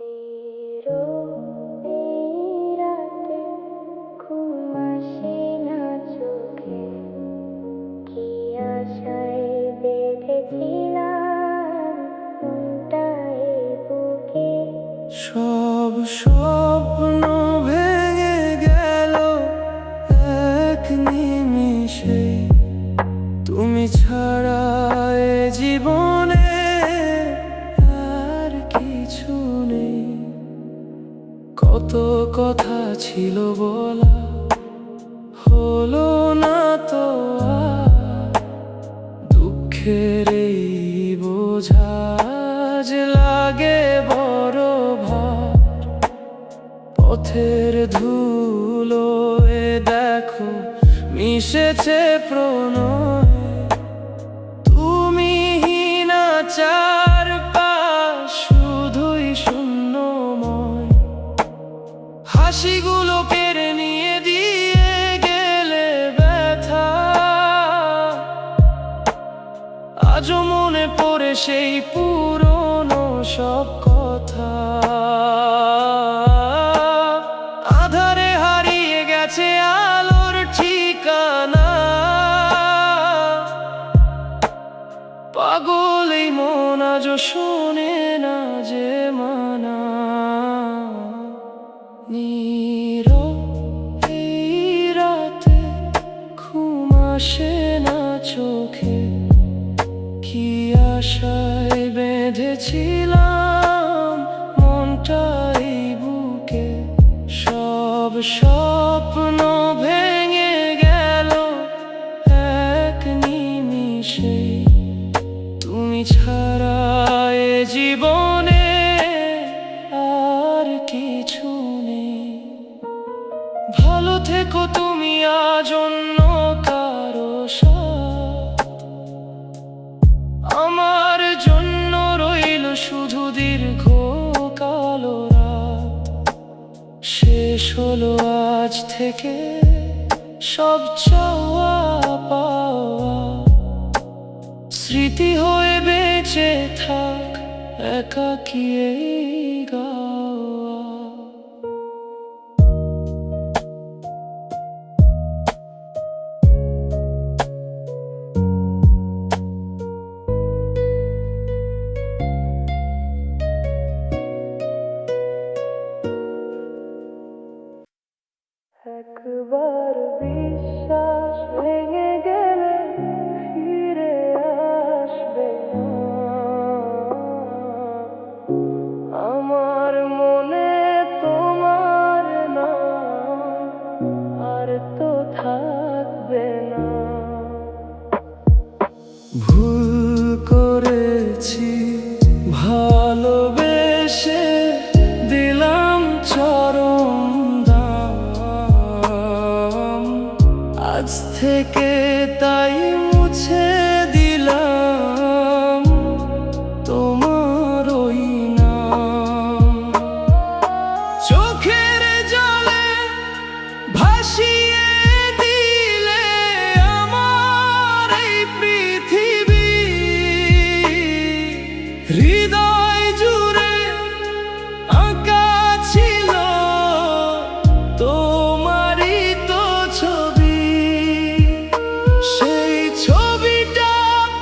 এরো এই রাতে ঘুম আসে না চোখে, কি আশায় বেঁধেছিলাম মনটা এই বুকে। সব স্বপ্ন ভেঙে গেল এক নিমিষে, তুমি ছাড়া এ জীবনে আর কিছু নেই। কত কথা ছিল বলা, হলো না তো আর। দুঃখের এই বোঝা আজ লাগে বড় ভার। পথের ধুলো এ দেখো মিশেছে প্রণয়, তুমি হীনা চারপাশ শুধুই শূন্যময়। হাসিগুলো কেড়ে নিয়ে দিয়ে গেলে ব্যথা, আজও মনে পড়ে সেই পুরনো সব কথা। আধারে হারিয়ে গেছে আলোর ঠিকানা, পাগল এই মন আজও শোনে না যে মানা। নীরব এই রাতে ঘুম আসে না চোখে, কি আশায় বেঁধেছিলাম মনটা এই বুকে। সব স্বপ্ন ভেঙে গেল এক নিমিষে, তুমি ছাড়া এ জীবনে আর কিছু নেই। ভালো থেকো তুমি আজ অন্য কারো সাথ, আমার জন্য রইল শুধু দীর্ঘ কালো রাত। শেষ হলো আজ থেকে সব চাওয়া পাওয়া, স্মৃতি হয়ে বেঁচে থাক একাকী এই গাওয়া। একবার বিশ্বাস ভেঙে গেলে ফিরে আসবে না। আমার মনে তোমার নাম আর তো থাকবে না। ভুল করেছি ভালোবেসে, দিলাম চরম দাম। আজ থেকে তাই মুছে দিলাম তোমার ওই নাম। চোখের জলে ভাসিয়ে দিলে আমার এই পৃথিবী, হৃদয় জুড়ে আঁকা ছিল তোমারই তো ছবি। সেই ছবিটা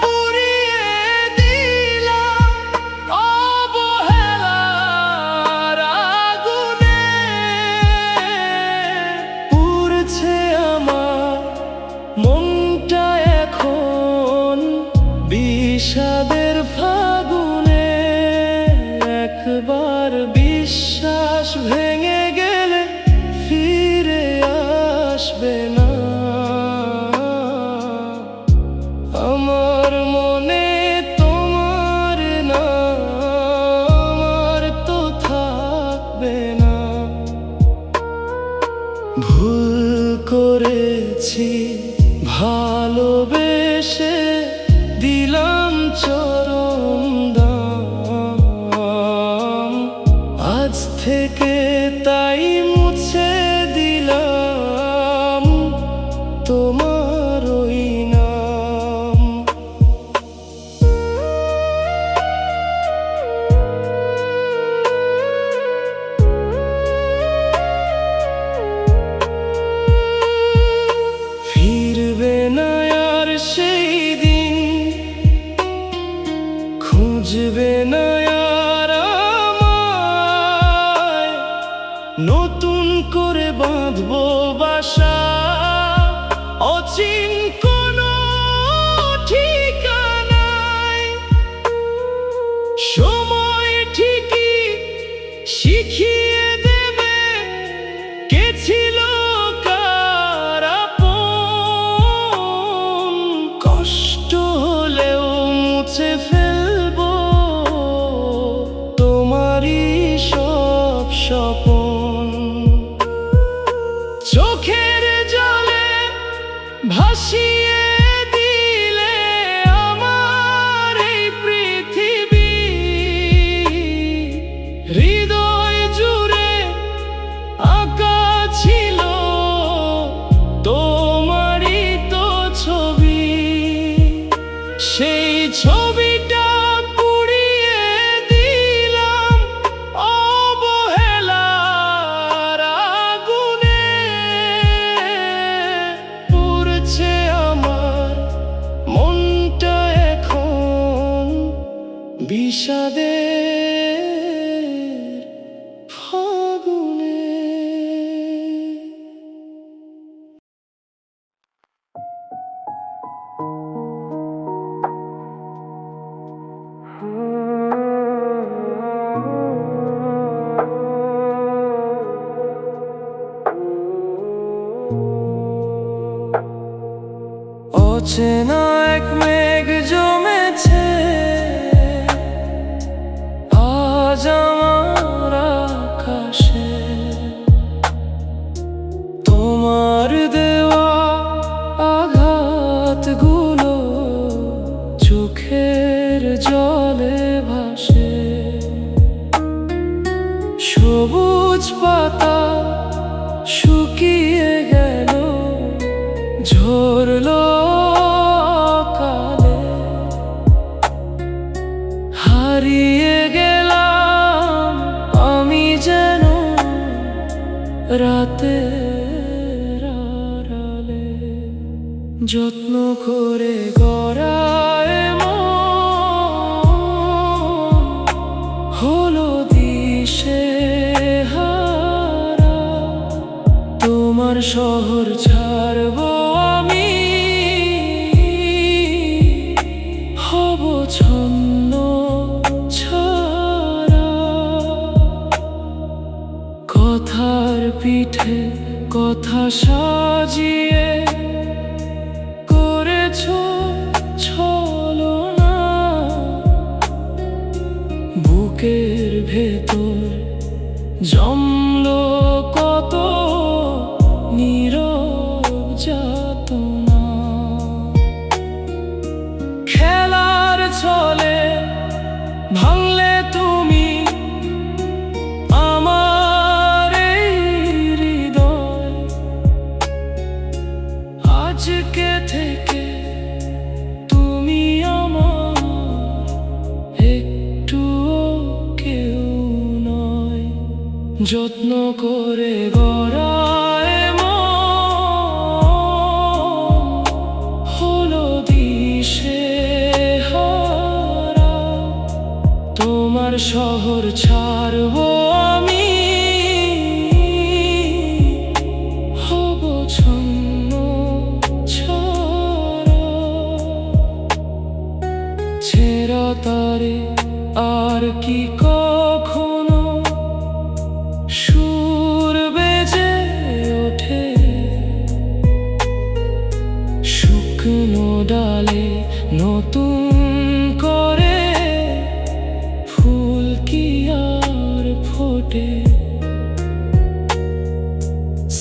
পুড়িয়ে দিলাম অবহেলার আগুনে। পুড়ছে আমার মনটা এখন বিষাদের ফাগুনে। একবার বিশ্বাস ভেঙে গেলে ফিরে আসবে না। আমার মনে তোমার নাম আর তো থাকবে না। ভুল করেছি ভালোবেসে, দিলাম চরম দাম। আজ থেকে তাই মুছে দিলাম তোমার ওই নাম। বাঁধবো বাসা, অচিন কোনো ঠিকানায়। সময় ঠিকই শিখিয়ে দেবে কে ছিল কার আপন। কষ্ট হলেও মুছে ফেলবো তোমারই সব স্বপন। চোখের জলে ভাসিয়ে দিলে আমার এই পৃথিবী, হৃদয় জুড়ে আঁকা ছিল তোমারই তো ছবি। সেই ছবিটা পুড়িয়ে দিলাম অবহেলার আগুনে। পুড়ছে আমার মনটা এখন বিষাদের ফাগুনে। অচেনা এক মেঘ জমেছে আজ আমার আকাশে। তোমার দেওয়া আঘাতগুলো চোখের জলে ভাসে। সবুজ পাতা শুকিয়ে গেল, ঝরলো কালে। হারিয়ে গেলাম আমি যেন রাতের আড়ালে। যত্ন করে গড়ায় মন হলো দিশেহারা। তোমার শহর ছাড়বো আমি, হব ছন্ন ছাড়া। কথার পিঠে কথা সাজিয়ে করেছো ছলনা। বুকের ভেতর জমলো কত নীরব যাতনা। খেলার ছলে ভাঙলে তুমি আমার এই হৃদয়। আজকে থেকে তুমি আমার একটুও কেউ নয়। যত্ন করে গড়ায় মন হলো দিশেহারা। তোমার শহর ছাড়বো আমি, হব ছন্ন ছাড়া। ছেঁড়া তারে আর কি কখনো সুর বেজে ওঠে? শুকনো ডালে নতুন করে ফুল কি আর ফোটে?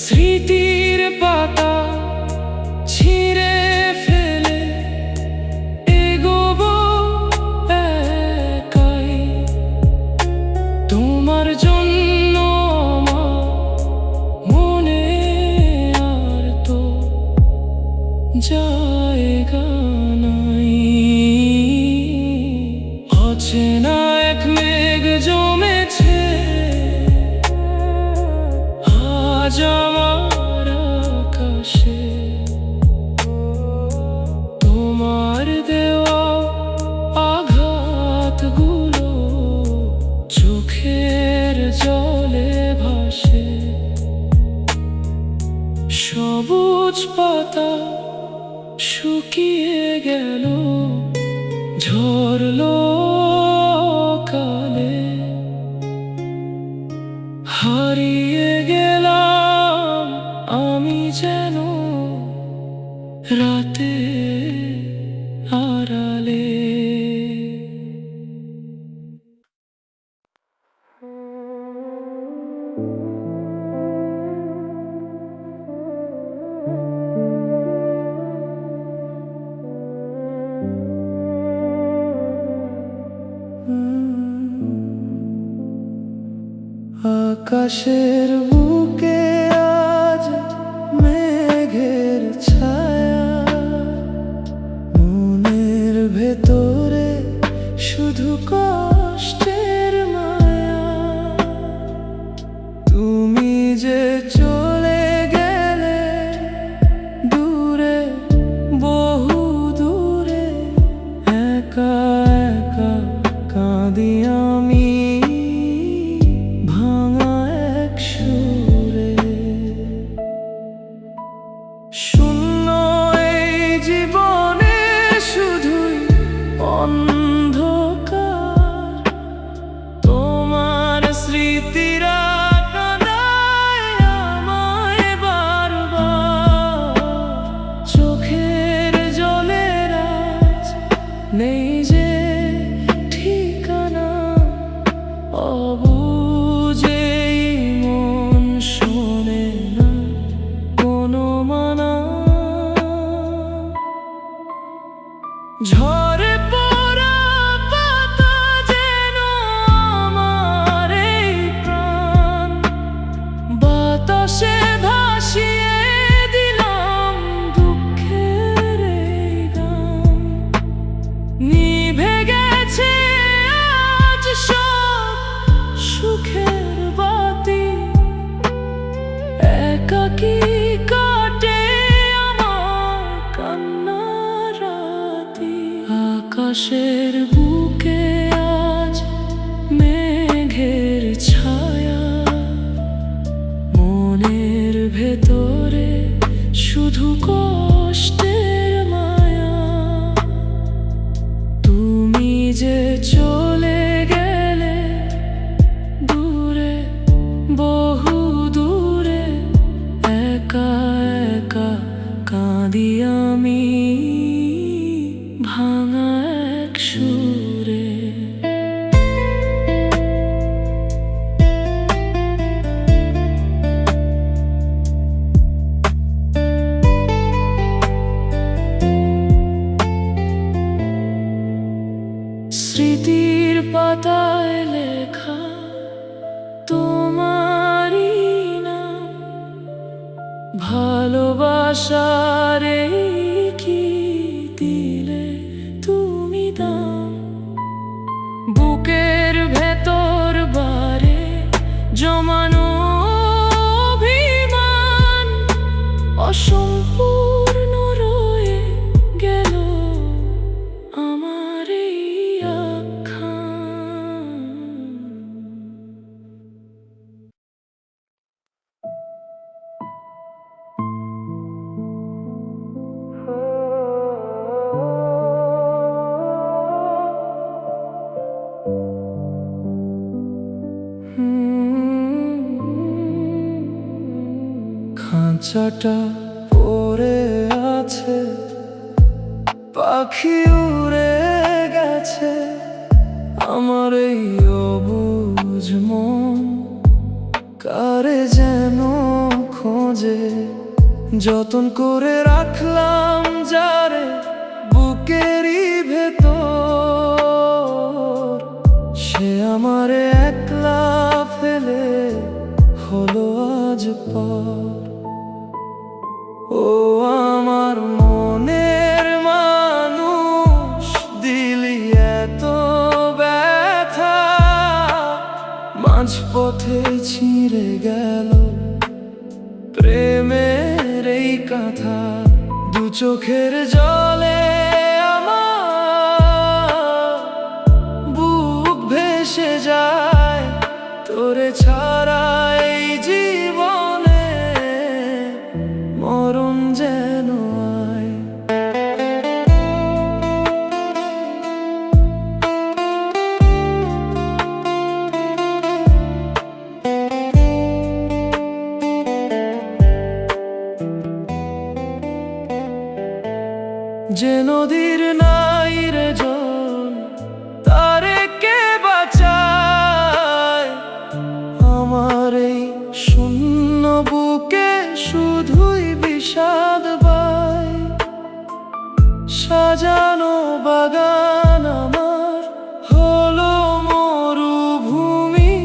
স্মৃতির পাতা ছিঁড়ে ফেলে এগোবো একাই। তোমার জন্য আমার মনে আর তো জায়গা নাই। অচেনা এক মেঘ জমেছে আজ আমার আকাশে। তোমার দেওয়া আঘাতগুলো চোখের জলে শুকিয়ে গেল, ঝরলো কালে, হারিয়ে গেলাম আমি যেন রাতে আড়ালে। আকাশের বুকে আজ মেঘের ছায়া, মনের ভেতরে শুধু কষ্টের মায়া। তুমি যে চলে গেলে দূরে, বহু দূরে, একা একা কাঁদি আমি ভাঙা এক সুরে। শূন্য এই জীবনে শুধুই অন্ধকার, তোমার স্মৃতিরা কাঁদায় আমায় বারবার। চোখের জলের আজ নেই যে ঠিকানা, অবুঝে মন শোনে না কোনো মানা। ঝরে পড়া পাতা যেন আমার এই প্রাণ, বাতাসে ভাসিয়ে দিলাম দুঃখের এই গান। নিভে গেছে আজ সব সুখের বাতি, একাকী কাটে আমার কান্নার রাতি। আকাশের বুকে আজ মেঘের ছায়া, মনের ভেতরে শুধু কষ্টের মায়া। তুমি যে চলে গেলে দূরে, বহু দূরে, একা একা কাঁদি আমি ভাঙা এক সুরে। স্মৃতির পাতায় লেখা তোমারই নাম, ভালোবাসার এই কি দিলে তুমি দাম। বুকের ভেতর বারে জমানো অভিমান অসম্পূর্ণ রয়ে গেল আমার এই আখ্যান। খাঁচাটা পড়ে আছে, পাখি উড়ে গেছে, আমার এই অবুঝ মন কারে যেন খোঁজে। যতন করে রাখলাম যারে বুকেরই ভেতর, সে আমারে একলা ফেলে হলো আজ পর। ও আমার মনের মানুষ, দিলি এত ব্যথা, মাঝপথে ছিঁড়ে গেল প্রেমের এই কথা। দু চোখের জলে আমার বুক ভেসে যায়, তোরে ছাড়া এই জীবনে মরণ যেন আয়। যে নদীর নাই রে জল, তারে কে বাঁচায়? আমার এই শূন্য বুকে শুধুই বিষাদ বায়। সাজানো বাগান আমার হলো মরুভূমি,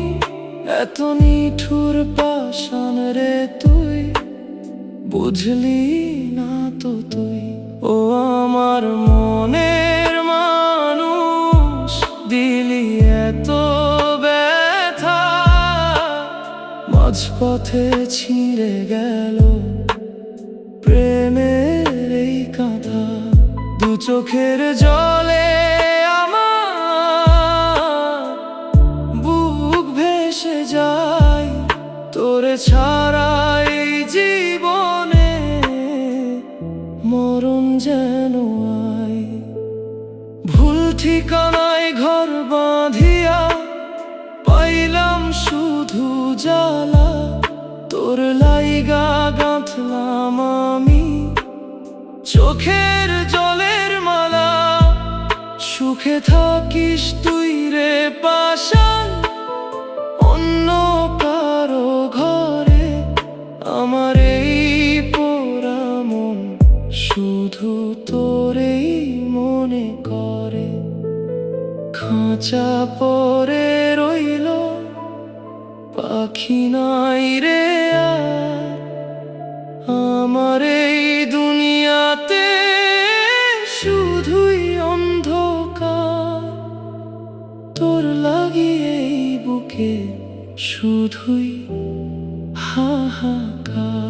এত নিঠুর পাষাণ রে তুই, বুঝলি না তো তুই। ও আমার মনের মানুষ, দিলি এত ব্যথা, মাঝপথে ছিঁড়ে গেল প্রেমের এই কাঁথা। দু চোখের জলে আমার বুক ভেসে যায়, তোরে ছাড়া এই জীবনে মরণ যেন আয়। ভুল ঠিকানায় ঘর বাঁধিয়া পাইলাম শুধু জ্বালা, তোর লাইগা গাঁথলাম আমি চোখের জলের মালা। সুখে থাকিস তুই রে পাষাণ, অন্য কারো ঘরে, আমার এই পোড়া মন শুধু তোরেই মনে করে। খাঁচা পরে রইল পাখি নাই রে আর, আমার এই দুনিয়াতে শুধুই অন্ধকার। তোর লাগিয়ে এই বুকে শুধুই হাহাকার।